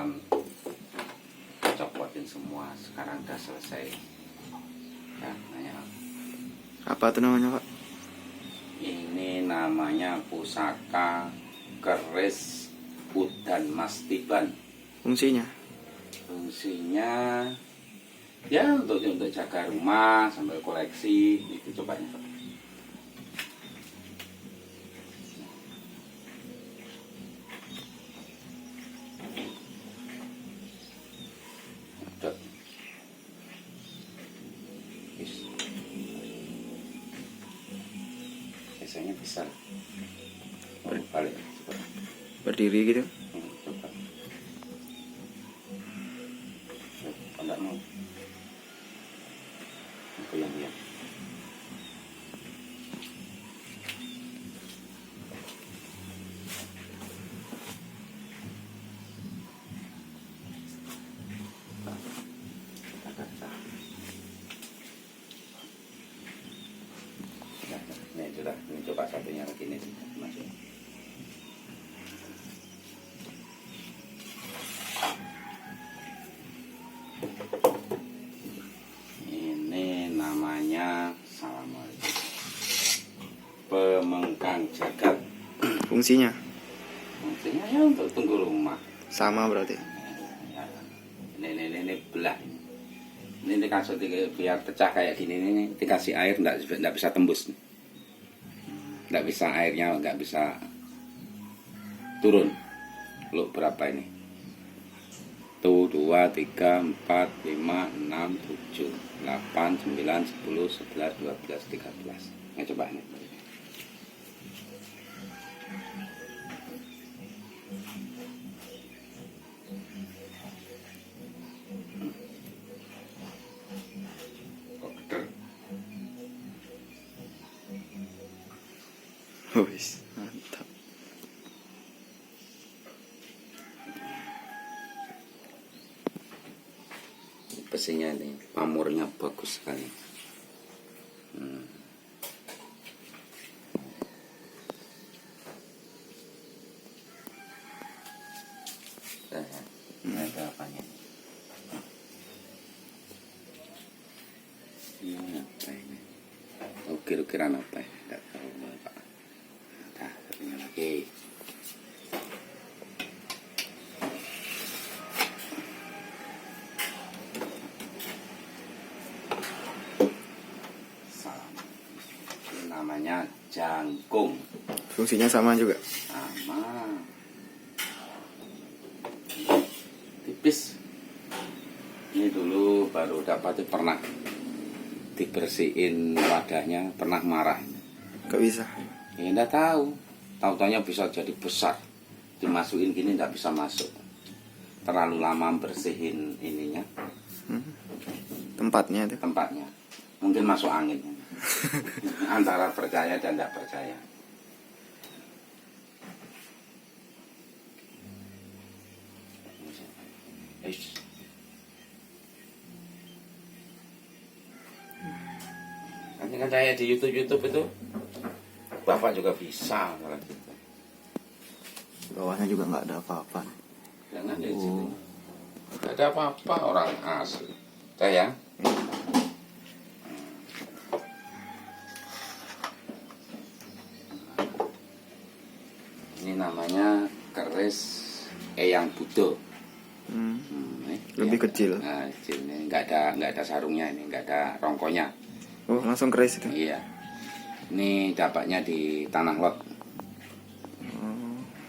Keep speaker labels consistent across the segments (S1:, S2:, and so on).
S1: malam copotin semua. Sekarang udah selesai ya, nanya.
S2: Apa tuh namanya, Pak?
S1: Ini namanya pusaka keris udan mastiban.
S2: Fungsinya?
S1: Fungsinya ya untuk jaga rumah sambil koleksi itu. Coba ini, Pak. Dot. Is. Biasanya bisa balik coba.
S2: Berdiri gitu?
S1: Coba. Enggak mau. Aku yang lihat. Ini sudah, ini coba satunya lagi nih masuk. Ini namanya Assalamualaikum pemengkang jagat.
S2: Fungsinya?
S1: Fungsinya ya untuk tunggu rumah.
S2: Sama berarti?
S1: Ini belah. Ini dikasih biar pecah kayak gini ini dikasih air nggak bisa tembus. Nggak bisa airnya nggak bisa turun. Lu berapa ini? Tuh 2, 3, 4, 5, 6, 7, 8, 9, 10, 11, 12, 13. Nah, coba ini.
S2: Wis, mantap.
S1: Besinya ini pamornya bagus sekali. Ada apanya? Ini apa ini? Ukir-ukiran apa ya? Tidak tahu Pak. Nah, satunya lagi. Ini namanya jangkung.
S2: Fungsinya sama juga?
S1: Sama. Tipis. Ini dulu baru dapat pernah dibersihin wadahnya, pernah marah.
S2: Gak bisa?
S1: Ya enggak tahu. Tahu-taunya bisa jadi besar. Dimasukin gini enggak bisa masuk. Terlalu lama bersihin ininya.
S2: Tempatnya itu?
S1: Tempatnya. Mungkin masuk angin. Antara percaya dan tidak percaya. Eish. Nanti kan saya di YouTube itu Bapak juga bisa kalau gitu.
S2: Bawahnya juga nggak ada apa-apa.
S1: Jangan di situ. Tidak ada apa-apa orang asli. Saya. Ini namanya keris Eyang Budo.
S2: Lebih kecil.
S1: Nah, kecil ini nggak ada sarungnya ini, nggak ada rongkonya.
S2: Oh, langsung keris itu?
S1: Iya. Ini dapatnya di Tanah Lot.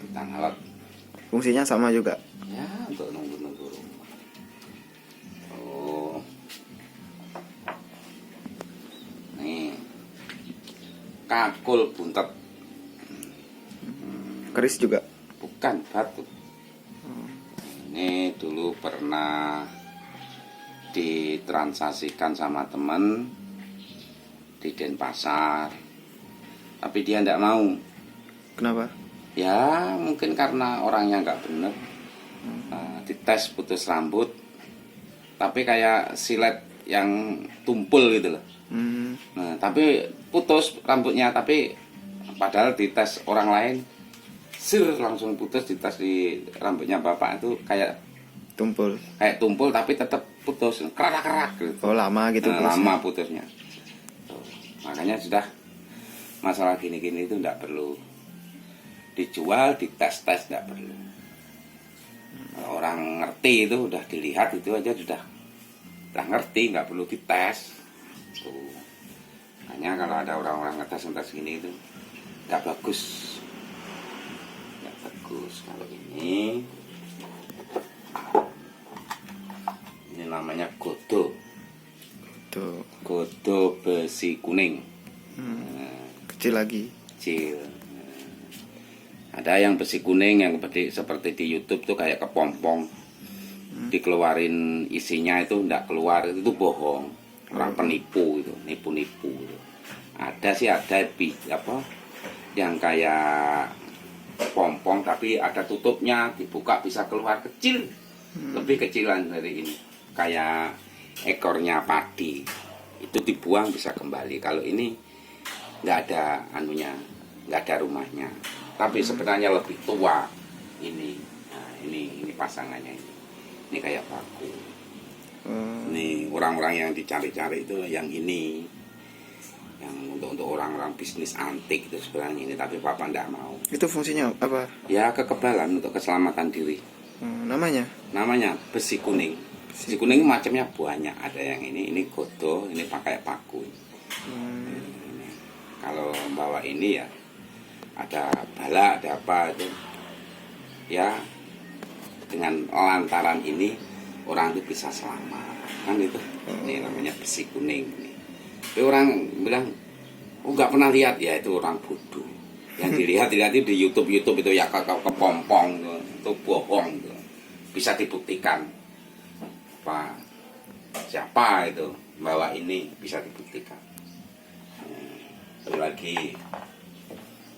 S1: Di Tanah Lot.
S2: Fungsinya sama juga?
S1: Ya, untuk nunggu-nunggu rumah. Oh. Nih. Kakul buntet.
S2: Keris juga?
S1: Bukan batu. Ini dulu pernah ditransaksikan sama teman di Denpasar, tapi dia tidak mau.
S2: Kenapa?
S1: Ya mungkin karena orangnya nggak bener. Dites putus rambut, tapi kayak silet yang tumpul gitu loh. Nah, tapi putus rambutnya, tapi padahal dites orang lain sir langsung putus, dites di rambutnya bapak itu kayak
S2: Tumpul.
S1: Kayak tumpul tapi tetap putus, kerak-kerak gitu.
S2: Oh, lama gitu.
S1: Nah, lama putusnya. Tuh. Makanya sudah masalah gini-gini itu tidak perlu dijual, dites-tes, tidak perlu. Kalau orang ngerti itu udah dilihat itu aja sudah ngerti, nggak perlu dites. Tuh. Hanya kalau ada orang-orang ngetes gini itu nggak bagus, nggak bagus. Kalau ini namanya godo. Godo besi kuning.
S2: Kecil lagi.
S1: Kecil. Ada yang besi kuning yang seperti di YouTube tuh kayak kepompong. Dikeluarin isinya itu enggak keluar, itu bohong. Orang penipu itu, nipu-nipu itu. Ada sih apa yang kayak pompong tapi ada tutupnya, dibuka bisa keluar kecil. Lebih kecilan dari ini. Kayak ekornya padi. Itu dibuang bisa kembali. Kalau ini nggak ada anunya, nggak ada rumahnya. Tapi sebenarnya lebih tua ini. Nah, ini pasangannya ini. Ini kayak paku. Ini orang-orang yang dicari-cari itu yang ini. Yang untuk orang-orang bisnis antik itu sebenarnya ini. Tapi papa nggak mau.
S2: Itu fungsinya apa?
S1: Ya kekebalan untuk keselamatan diri.
S2: Namanya?
S1: Namanya besi kuning. Besi kuning macamnya banyak. Ada yang ini godo, ini pakai paku. Kalau bawa ini ya ada bala, ada apa itu. Ya dengan lantaran ini orang itu bisa selamat. Kan itu. Ini namanya besi kuning ini. Tapi orang bilang, oh nggak pernah lihat, ya itu orang bodoh. Yang dilihat itu di YouTube itu ya kepompong itu bohong itu. Bisa dibuktikan. Pak siapa itu bawa ini bisa dibuktikan. Lagi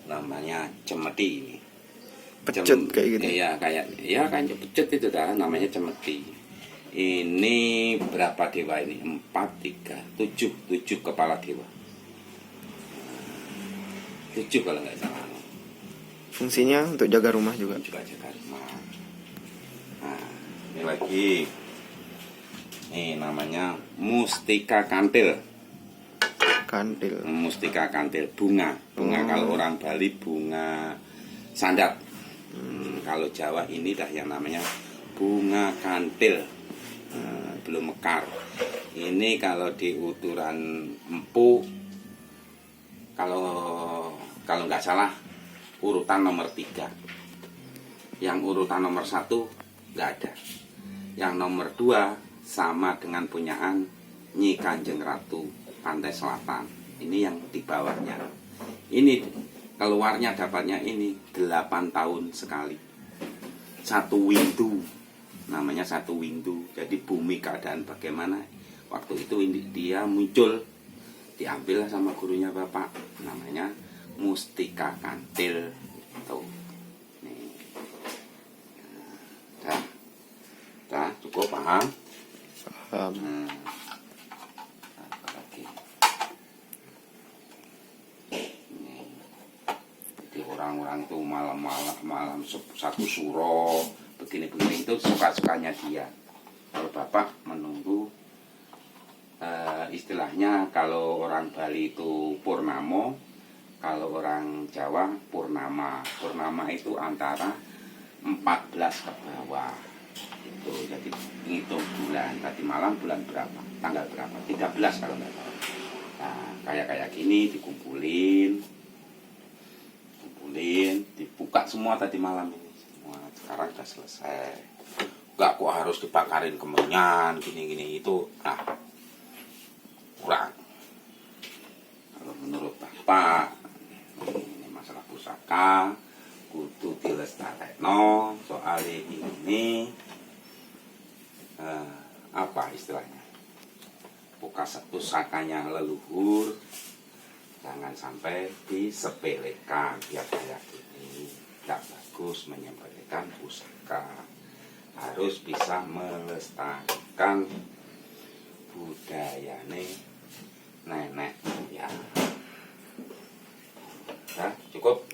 S1: namanya cemeti ini.
S2: Pecut kayak gitu.
S1: Iya kayak pecut itu dah namanya cemeti. Ini berapa dewa ini? 4, 3, 7 kepala dewa. 7 kalau nggak salah.
S2: Fungsinya untuk jaga rumah juga.
S1: Juga jaga rumah. Nah, ini lagi. Ini namanya mustika kantil.
S2: Kantil.
S1: Mustika kantil bunga. Kalau orang Bali bunga sandat. Kalau Jawa ini dah yang namanya bunga kantil. Belum mekar. Ini kalau di uturan empu, kalau nggak salah urutan nomor 3. Yang urutan nomor 1 nggak ada. Yang nomor 2 sama dengan punyaan Nyi Kanjeng Ratu Pantai Selatan. Ini yang di bawahnya. Ini keluarnya dapatnya ini 8 tahun sekali. 1 windu. Namanya 1 windu. Jadi bumi keadaan bagaimana. Waktu itu dia muncul. Diambil sama gurunya Bapak. Namanya Mustika Kantil. Tuh. Nih. Dah, cukup paham? Jadi orang-orang itu malam satu suro begini-begini itu suka-sukanya dia. Kalau Bapak menunggu istilahnya kalau orang Bali itu purnamo, kalau orang Jawa purnama. Purnama itu antara 14 ke bawah. Itu jadi ngitung bulan. Tadi malam bulan berapa? Tanggal berapa? 13 kalau nggak salah. Nah, kayak gini dikumpulin, dibuka semua tadi malam ini. Semua sekarang sudah selesai. Nggak kok harus dibakarin kemenyan gini-gini itu. Nah, kurang. Kalau menurut Bapak ini masalah pusaka kudu dilestarekno soal ini apa istilahnya pusakanya leluhur jangan sampai disepelekan ya kayak gini. Tidak bagus menyepelekan pusaka, harus bisa melestarikan budayane nenek ya. Cukup.